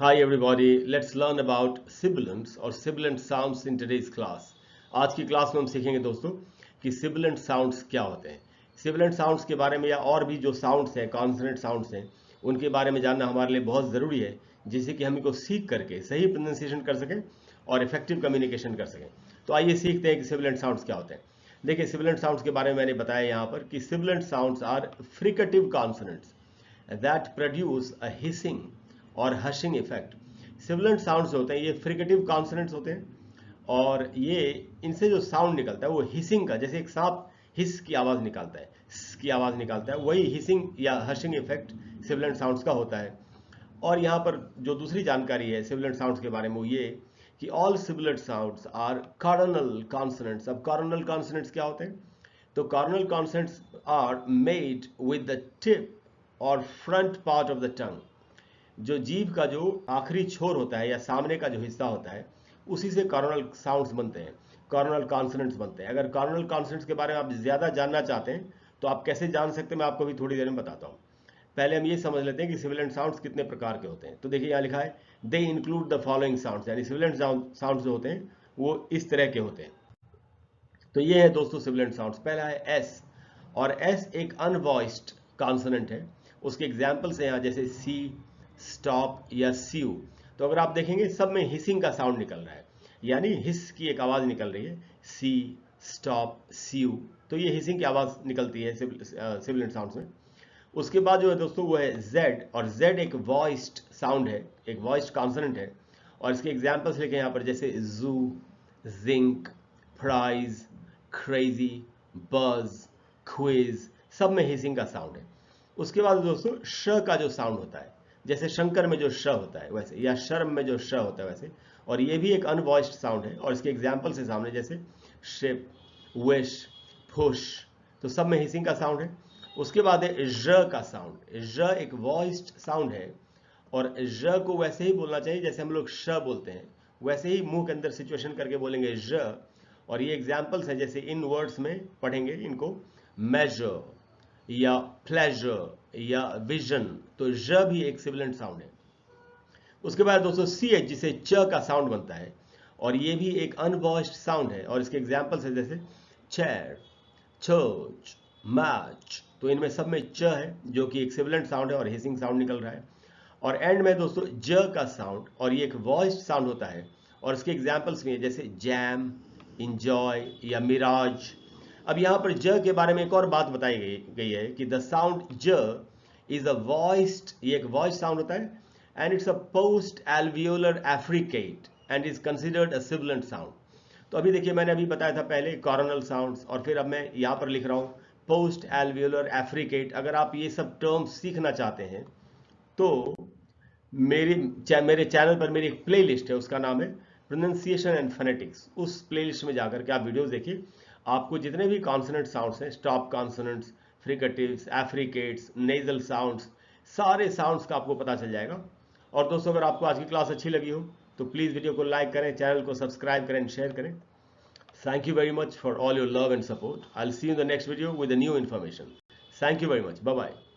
Hi everybody, let's learn about sibilants और sibilant sounds in today's class. आज की class में हम सीखेंगे दोस्तों कि sibilant sounds क्या होते हैं. sibilant sounds के बारे में या और भी जो sounds हैं, consonant sounds हैं, उनके बारे में जानना हमारे लिए बहुत ज़रूरी है, जिससे कि हम इनको सीख करके सही प्रोनाउंसिएशन कर सकें और इफेक्टिव कम्युनिकेशन कर सकें. तो आइए सीखते हैं कि sibilant sounds क्या होते हैं. देखिए sibilant sounds के बारे में मैंने बताया यहाँ पर कि sibilant sounds are fricative consonants that produce a hissing और हशिंग इफेक्ट. सिबिलेंट साउंड्स होते हैं ये फ्रिकेटिव कॉन्सोनेंट्स होते हैं और ये इनसे जो साउंड निकलता है वो हिसिंग का, जैसे एक सांप हिस की आवाज़ निकालता है, की आवाज़ निकालता है, वही हिसिंग या हशिंग इफेक्ट सिबिलेंट साउंड्स का होता है. और यहाँ पर जो दूसरी जानकारी है सिबिलेंट साउंड्स के बारे में वो ये कि all sibilant sounds are coronal consonants. अब कॉर्नल कॉन्सोनेंट्स क्या होते हैं? तो coronal consonants are made with the tip और front part of the tongue. जो जीभ का जो आखिरी छोर होता है या सामने का जो हिस्सा होता है उसी से कॉर्नल साउंड्स बनते हैं, कॉर्नल कॉन्सोनेंट्स बनते हैं. अगर कॉर्नल कॉन्सोनेंट्स के बारे में आप ज़्यादा जानना चाहते हैं तो आप कैसे जान सकते हैं मैं आपको भी थोड़ी देर में बताता हूँ. पहले हम ये समझ लेते हैं कि सिबिलेंट साउंड्स कितने प्रकार के होते हैं. तो देखिए यहाँ लिखा है they include the following sounds, यानी सिबिलेंट साउंड्स जो होते हैं वो इस तरह के होते हैं. तो ये है दोस्तों सिबिलेंट साउंड्स. पहला है एस, और एस एक अनवॉइस्ड कॉन्सोनेंट है. उसके एग्जाम्पल्स हैं यहाँ जैसे सी, स्टॉप या सीयू. तो अगर आप देखेंगे सब में हिसिंग का साउंड निकल रहा है, यानी हिस की एक आवाज़ निकल रही है. सी, स्टॉप, सीयू, तो ये हिसिंग की आवाज़ निकलती है सिबिलेंट साउंड्स में. उसके बाद जो है दोस्तों वो है जेड, और जेड एक वॉइस्ड साउंड है, एक वॉइस्ड कॉन्सोनेंट है. और इसके एग्जाम्पल्स लिखे यहाँ पर जैसे जू, जिंक, प्राइज, क्रेजी, बज, क्विज, सब में हिसिंग का साउंड है. उसके बाद दोस्तों श का जो साउंड होता है, जैसे शंकर में जो श होता है वैसे, या शर्म में जो श होता है वैसे, और ये भी एक अनवॉइस्ड साउंड है. और इसके एग्जाम्पल्स है सामने जैसे शिप, विश, पुश, तो सब में हिसिंग का साउंड है. उसके बाद है ज का साउंड. ज एक वॉइस्ड साउंड है और ज को वैसे ही बोलना चाहिए जैसे हम लोग श बोलते हैं, वैसे ही मुंह के अंदर सिचुएशन करके बोलेंगे ज. और ये एग्जाम्पल्स हैं जैसे इन वर्ड्स में पढ़ेंगे इनको, मेजर या प्लेजर या विजन, तो ज भी एक सिबिलेंट साउंड है. उसके बाद दोस्तों सी एच, जिसे च का साउंड बनता है, और ये भी एक अनवॉइस्ड साउंड है. और इसके एग्जाम्पल्स है जैसे चेयर, चर्च, मैच, तो इनमें सब में च है जो कि एक सिबिलेंट साउंड है और हिसिंग साउंड निकल रहा है. और एंड में दोस्तों ज का साउंड, और ये एक वॉइस्ड साउंड होता है. और इसके एग्जाम्पल्स भी हैं जैसे जैम, इंजॉय या मिराज. अब यहाँ पर ज के बारे में एक और बात बताई गई है कि द साउंड ज इज अ वॉइस्ड, ये एक वॉइस साउंड होता है, and it's a post alveolar एफ्रिकेट and is considered a sibilant sound. तो अभी देखिए मैंने अभी बताया था पहले कॉर्नल साउंड्स, और फिर अब मैं यहाँ पर लिख रहा हूँ पोस्ट एल्वियोलर एफ्रिकेट. अगर आप ये सब टर्म्स सीखना चाहते हैं तो मेरे चैनल पर मेरी एक प्लेलिस्ट है, उसका नाम है प्रोनाउंसिएशन एंड फोनेटिक्स. उस प्लेलिस्ट में जाकर के आप वीडियोस देखिए. आपको जितने भी कॉन्सोनेंट साउंड्स हैं, stop consonants, fricatives, affricates, nasal sounds, सारे साउंड्स का आपको पता चल जाएगा. और दोस्तों अगर आपको आज की क्लास अच्छी लगी हो तो प्लीज़ वीडियो को लाइक करें, चैनल को सब्सक्राइब करें, शेयर करें. Thank you very much for all your love and support. I'll see you in the next video with a new information. Thank you very much. Bye bye.